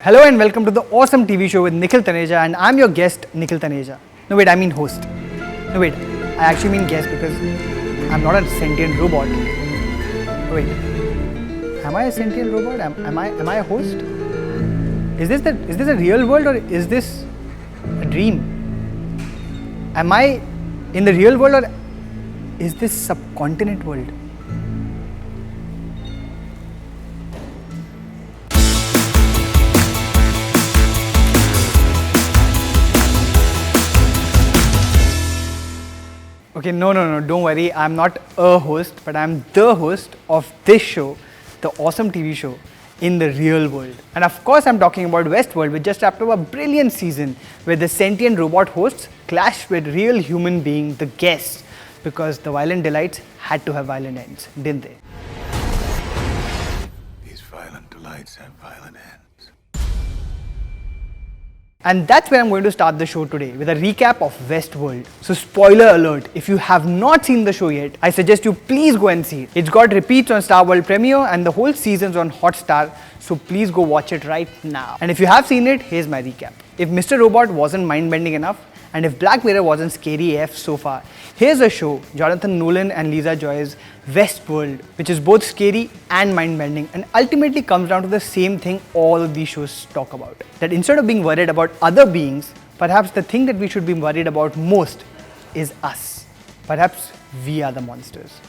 Hello and welcome to the awesome TV show with Nikhil Taneja, and I'm your guest Nikhil Taneja. No wait, I mean host. No wait, I actually mean guest because I'm not a sentient robot. Wait, am I a sentient robot? Am I a host? Is this a real world or is this a dream? Am I in the real world or is this subcontinent world? Okay, no, don't worry. I'm not a host, but I'm the host of this show, the awesome TV show in the real world. And of course, I'm talking about Westworld, which just wrapped up a brilliant season where the sentient robot hosts clashed with real human being, the guests, because the violent delights had to have violent ends, didn't they? These violent delights have violent ends. And that's where I'm going to start the show today with a recap of Westworld. So spoiler alert, if you have not seen the show yet, I suggest you please go and see it. It's got repeats on Star World Premiere and the whole season's on Hotstar, so please go watch it right now. And if you have seen it, here's my recap. If Mr. Robot wasn't mind-bending enough, and if Black Mirror wasn't scary AF so far, here's a show, Jonathan Nolan and Lisa Joy's Westworld, which is both scary and mind-bending and ultimately comes down to the same thing all of these shows talk about. That instead of being worried about other beings, perhaps the thing that we should be worried about most is us. Perhaps we are the monsters.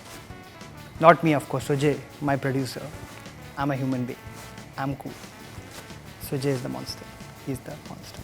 Not me, of course, Sujay, my producer. I'm a human being. I'm cool. Sujay is the monster. He's the monster.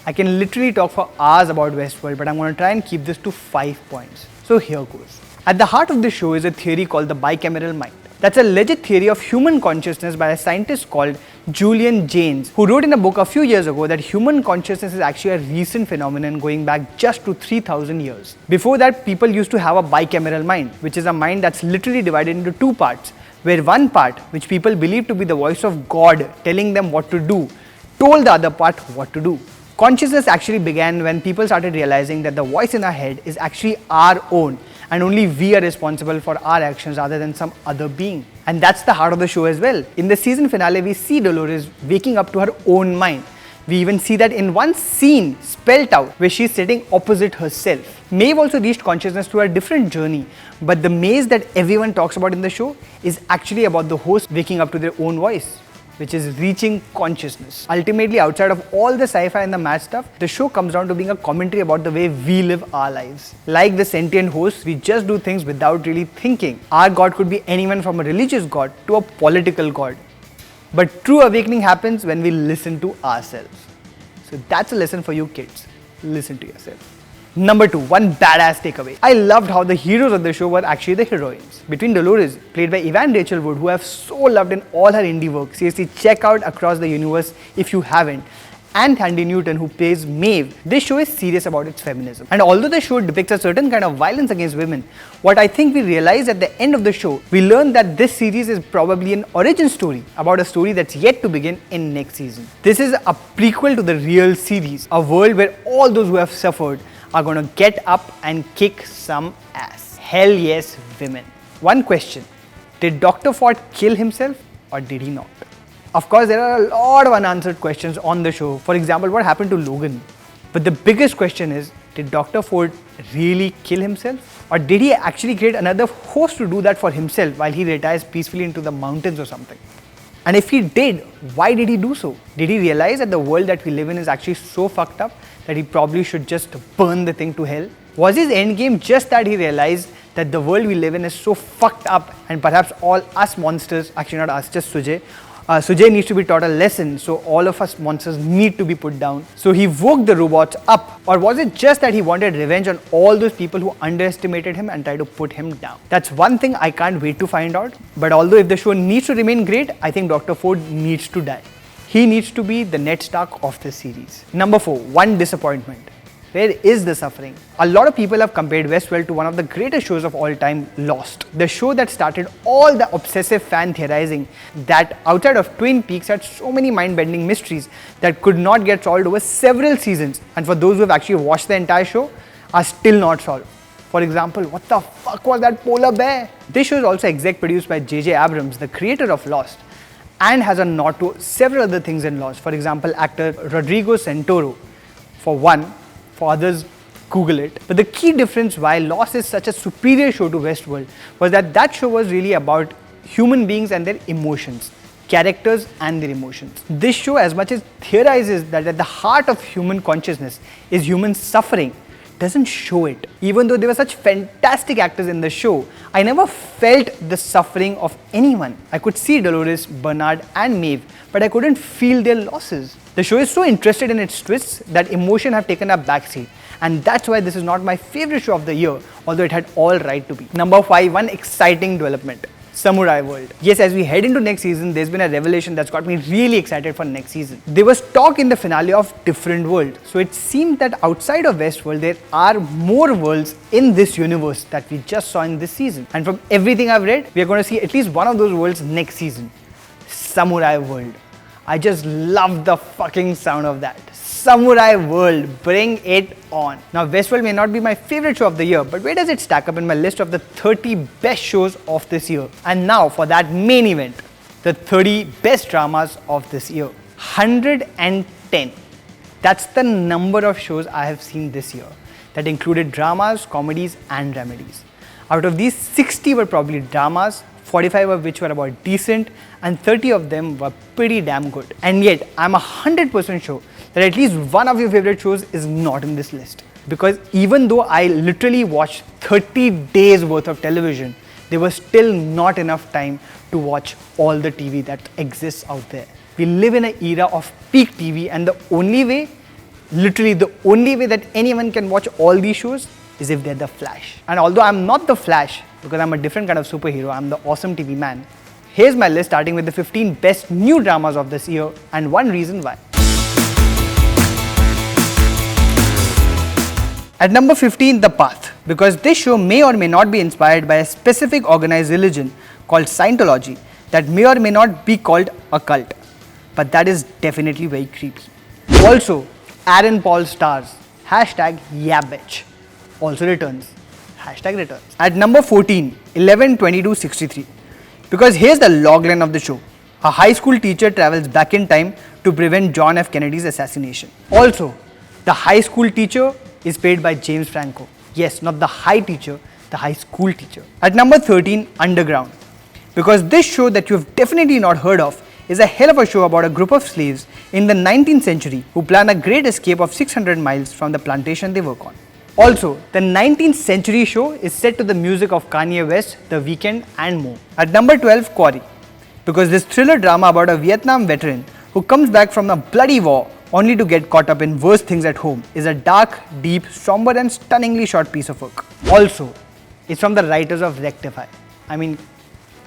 I can literally talk for hours about Westworld, but I'm going to try and keep this to 5 points. So here goes. At the heart of the show is a theory called the bicameral mind. That's a legit theory of human consciousness by a scientist called Julian Jaynes, who wrote in a book a few years ago that human consciousness is actually a recent phenomenon going back just to 3000 years. Before that, people used to have a bicameral mind, which is a mind that's literally divided into two parts, where one part, which people believe to be the voice of God telling them what to do, told the other part what to do. Consciousness actually began when people started realizing that the voice in our head is actually our own and only we are responsible for our actions rather than some other being. And that's the heart of the show as well. In the season finale, we see Dolores waking up to her own mind. We even see that in one scene spelled out where she's sitting opposite herself. Maeve also reached consciousness through a different journey, but the maze that everyone talks about in the show is actually about the host waking up to their own voice, which is reaching consciousness. Ultimately, outside of all the sci-fi and the math stuff, the show comes down to being a commentary about the way we live our lives. Like the sentient hosts, we just do things without really thinking. Our God could be anyone from a religious God to a political God. But true awakening happens when we listen to ourselves. So that's a lesson for you kids. Listen to yourself. Number 2, one badass takeaway. I loved how the heroes of the show were actually the heroines. Between Dolores, played by Yvonne Rachel Wood, who I have so loved in all her indie work, seriously check out Across the Universe if you haven't, and Thandie Newton, who plays Maeve, this show is serious about its feminism. And although the show depicts a certain kind of violence against women, what I think we realize at the end of the show, we learn that this series is probably an origin story about a story that's yet to begin in next season. This is a prequel to the real series, a world where all those who have suffered are going to get up and kick some ass. Hell yes, women. One question, did Dr. Ford kill himself or did he not? Of course, there are a lot of unanswered questions on the show. For example, what happened to Logan? But the biggest question is, did Dr. Ford really kill himself? Or did he actually create another host to do that for himself while he retires peacefully into the mountains or something? And if he did, why did he do so? Did he realize that the world that we live in is actually so fucked up that he probably should just burn the thing to hell? Was his endgame just that he realized that the world we live in is so fucked up and perhaps all us monsters, actually not us, just Sujay, Sujay needs to be taught a lesson, so all of us monsters need to be put down. So he woke the robots up. Or was it just that he wanted revenge on all those people who underestimated him and tried to put him down? That's one thing I can't wait to find out. But although if the show needs to remain great, I think Dr. Ford needs to die. He needs to be the Ned Stark of the series. Number 4, one disappointment. Where is the suffering? A lot of people have compared Westworld to one of the greatest shows of all time, Lost. The show that started all the obsessive fan theorizing that outside of Twin Peaks had so many mind-bending mysteries that could not get solved over several seasons, and for those who have actually watched the entire show, are still not solved. For example, what the fuck was that polar bear? This show is also exec produced by J.J. Abrams, the creator of Lost. and has a nod to several other things in laws. For example, actor Rodrigo Santoro, for one, for others, Google it. But the key difference why Lost is such a superior show to Westworld was that show was really about human beings and their emotions, characters and their emotions. This show, as much as theorizes that at the heart of human consciousness is human suffering, doesn't show it. Even though there were such fantastic actors in the show, I never felt the suffering of anyone. I could see Dolores, Bernard and Maeve, but I couldn't feel their losses. The show is so interested in its twists that emotion have taken a backseat, and that's why this is not my favorite show of the year, although it had all right to be. Number 5, one exciting development. Samurai World. Yes, as we head into next season, there's been a revelation that's got me really excited for next season. There was talk in the finale of different worlds, so it seemed that outside of Westworld, there are more worlds in this universe that we just saw in this season. And from everything I've read, we are going to see at least one of those worlds next season. Samurai World. I just love the fucking sound of that. Samurai World, bring it on. Now, Westworld may not be my favorite show of the year, but where does it stack up in my list of the 30 best shows of this year? And now for that main event, the 30 best dramas of this year. 110. That's the number of shows I have seen this year. That included dramas, comedies and dramedies. Out of these, 60 were probably dramas, 45 of which were about decent, and 30 of them were pretty damn good. And yet, I'm 100% sure that at least one of your favorite shows is not in this list. Because even though I literally watched 30 days worth of television, there was still not enough time to watch all the TV that exists out there. We live in an era of peak TV, and the only way, literally the only way that anyone can watch all these shows is if they're the Flash. And although I'm not the Flash, because I'm a different kind of superhero, I'm the awesome TV man. Here's my list starting with the 15 best new dramas of this year and one reason why. At number 15, The Path, because this show may or may not be inspired by a specific organized religion called Scientology that may or may not be called a cult, but that is definitely very creepy. Also, Aaron Paul stars, #YaBitch, also returns, #returns. At number 14, 11/22/63, because here's the logline of the show. A high school teacher travels back in time to prevent John F. Kennedy's assassination. Also, the high school teacher is played by James Franco. Yes, not the high teacher, the high school teacher. At number 13, Underground, because this show that you've definitely not heard of is a hell of a show about a group of slaves in the 19th century who plan a great escape of 600 miles from the plantation they work on. Also, the 19th century show is set to the music of Kanye West, The Weeknd and more. At number 12, Quarry, because this thriller drama about a Vietnam veteran who comes back from a bloody war only to get caught up in worse things at home is a dark, deep, somber and stunningly short piece of work. Also, it's from the writers of Rectify. I mean,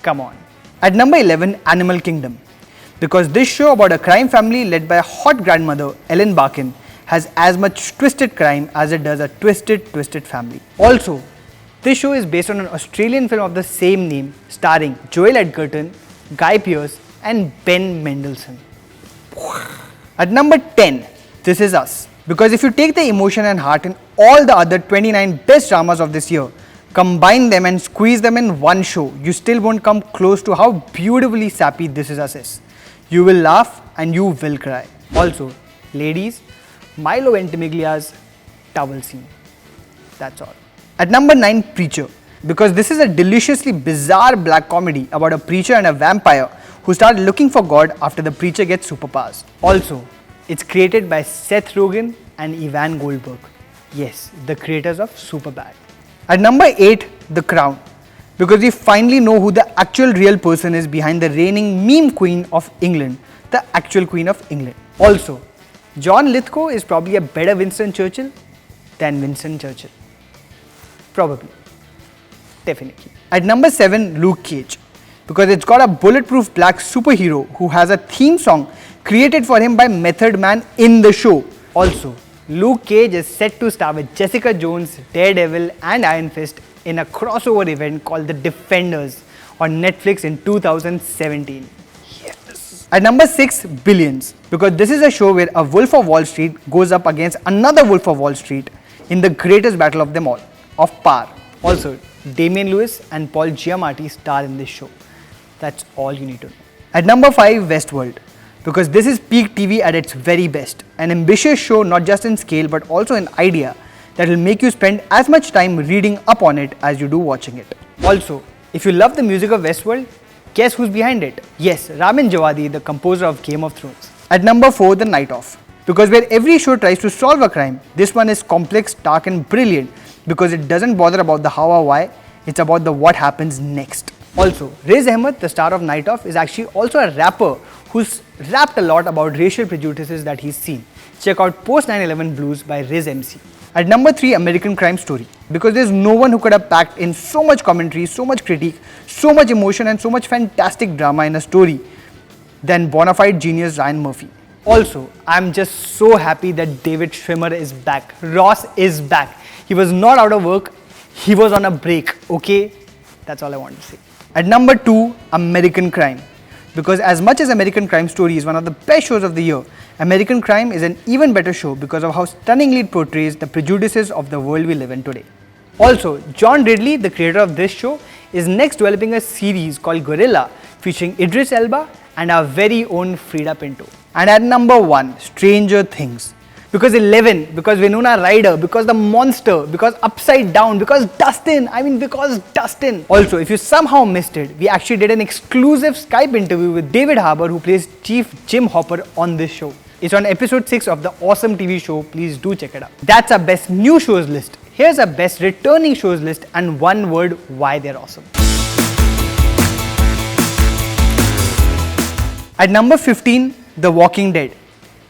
come on. At number 11, Animal Kingdom, because this show about a crime family led by a hot grandmother, Ellen Barkin, has as much twisted crime as it does a twisted family. Also, this show is based on an Australian film of the same name starring Joel Edgerton, Guy Pearce and Ben Mendelsohn. At number 10, This Is Us, because if you take the emotion and heart in all the other 29 best dramas of this year, combine them and squeeze them in one show, you still won't come close to how beautifully sappy This Is Us is. You will laugh and you will cry. Also, ladies, Milo Ventimiglia's towel scene. That's all. At number 9, Preacher, because this is a deliciously bizarre black comedy about a preacher and a vampire who start looking for God after the preacher gets superpowers. Also, it's created by Seth Rogen and Evan Goldberg. Yes, the creators of Superbad. At number 8, The Crown, because we finally know who the actual real person is behind the reigning meme queen of England, the actual Queen of England. Also, John Lithgow is probably a better Winston Churchill than Winston Churchill. Probably. Definitely. At number 7, Luke Cage, because it's got a bulletproof black superhero who has a theme song created for him by Method Man in the show. Also, Luke Cage is set to star with Jessica Jones, Daredevil and Iron Fist in a crossover event called The Defenders on Netflix in 2017. At number 6, Billions, because this is a show where a Wolf of Wall Street goes up against another Wolf of Wall Street in the greatest battle of them all, of power. Also, Damian Lewis and Paul Giamatti star in this show. That's all you need to know. At number 5, Westworld, because this is peak TV at its very best. An ambitious show not just in scale but also in idea that will make you spend as much time reading up on it as you do watching it. Also, if you love the music of Westworld, guess who's behind it? Yes, Ramin Djawadi, the composer of Game of Thrones. At number 4, The Night Of, because where every show tries to solve a crime, this one is complex, dark and brilliant because it doesn't bother about the how or why, it's about the what happens next. Also, Riz Ahmed, the star of Night Of, is actually also a rapper who's rapped a lot about racial prejudices that he's seen. Check out Post 9/11 Blues by Riz MC. At number 3, American Crime Story, because there's no one who could have packed in so much commentary, so much critique, so much emotion and so much fantastic drama in a story than bona fide genius Ryan Murphy. Also, I'm just so happy that David Schwimmer is back. Ross is back. He was not out of work, he was on a break, okay? That's all I want to say. At number 2, American Crime, because as much as American Crime Story is one of the best shows of the year, American Crime is an even better show because of how stunningly it portrays the prejudices of the world we live in today. Also, John Ridley, the creator of this show, is next developing a series called Gorilla featuring Idris Elba and our very own Frida Pinto. And at number 1, Stranger Things, because 11, because Winona Ryder, because The Monster, because Upside Down, because Dustin. Also, if you somehow missed it, we actually did an exclusive Skype interview with David Harbour, who plays Chief Jim Hopper on this show. It's on episode 6 of the awesome TV show. Please do check it out. That's our best new shows list. Here's our best returning shows list and one word why they're awesome. At number 15, The Walking Dead,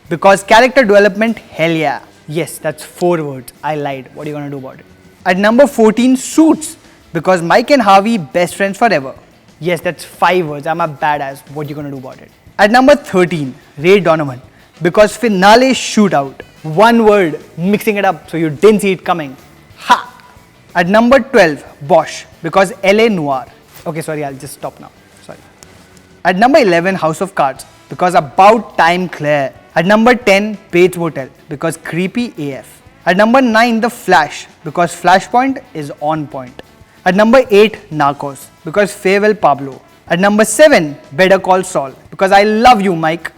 because character development, hell yeah. Yes, that's 4 words. I lied. What are you gonna do about it? At number 14, Suits, because Mike and Harvey, best friends forever. Yes, that's 5 words. I'm a badass. What are you gonna do about it? At number 13, Ray Donovan, because finale shootout. 1 word, mixing it up so you didn't see it coming. Ha! At number 12, Bosch, because LA Noir. Okay, sorry, I'll just stop now. Sorry. At number 11, House of Cards, because about time Claire. At number 10, Bates Motel, because creepy AF. At number 9, The Flash, because Flashpoint is on point. At number 8, Narcos, because farewell Pablo. At number 7, Better Call Saul, because I love you Mike.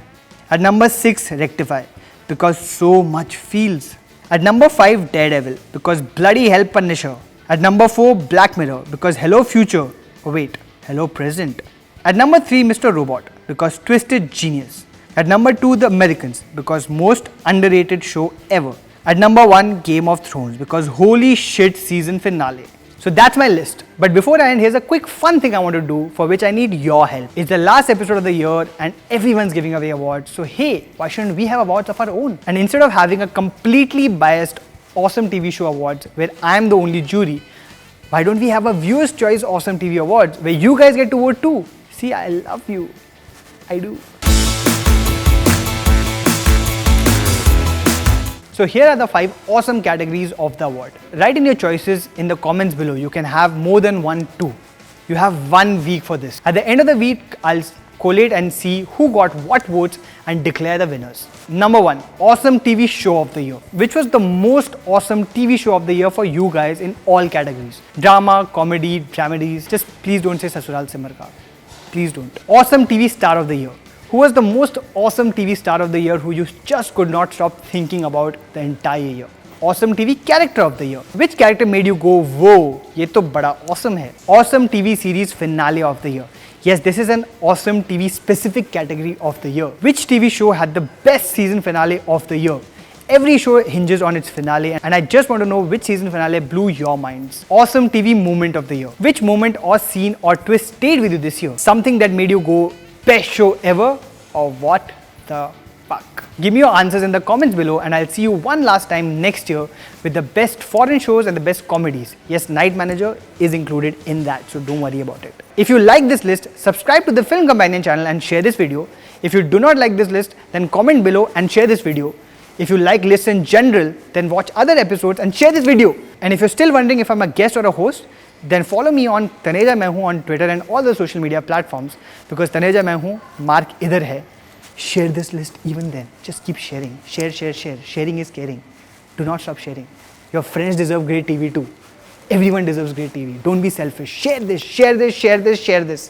At number 6, Rectify, because so much feels. At number 5, Daredevil, because bloody hell Punisher. At number 4, Black Mirror, because hello future. Oh wait, hello present. At number 3, Mr. Robot, because twisted genius. At number 2, The Americans, because most underrated show ever. At number 1, Game of Thrones, because holy shit season finale. So that's my list. But before I end, here's a quick fun thing I want to do for which I need your help. It's the last episode of the year and everyone's giving away awards. So hey, why shouldn't we have awards of our own? And instead of having a completely biased awesome TV show awards where I'm the only jury, why don't we have a Viewers' Choice Awesome TV Awards where you guys get to vote too? See, I love you. I do. So here are the 5 awesome categories of the award. Write in your choices in the comments below. You can have more than 1 too. You have 1 week for this. At the end of the week, I'll collate and see who got what votes and declare the winners. Number 1, Awesome TV Show of the Year. Which was the most awesome TV show of the year for you guys in all categories? Drama, comedy, dramedies. Just please don't say Sasural Se Mar Ka. Please don't. Awesome TV Star of the Year. Who was the most awesome TV star of the year who you just could not stop thinking about the entire year? Awesome TV Character of the Year. Which character made you go, whoa, ye to bada awesome hai? Awesome TV Series Finale of the Year. Yes, this is an awesome TV specific category of the year. Which TV show had the best season finale of the year? Every show hinges on its finale and I just want to know which season finale blew your minds. Awesome TV Moment of the Year. Which moment or scene or twist stayed with you this year? Something that made you go, best show ever, or what the fuck? Give me your answers in the comments below and I'll see you one last time next year with the best foreign shows and the best comedies. Yes, Night Manager is included in that, so don't worry about it. If you like this list, subscribe to the Film Companion channel and share this video. If you do not like this list, then comment below and share this video. If you like lists in general, then watch other episodes and share this video. And if you're still wondering if I'm a guest or a host, then follow me on Taneja Main Hoon on Twitter and all the social media platforms, because Taneja Main Hoon, mark idhar hai. Share this list even then. Just keep sharing. Share, share, share. Sharing is caring. Do not stop sharing. Your friends deserve great TV too. Everyone deserves great TV. Don't be selfish. Share this, share this, share this, share this.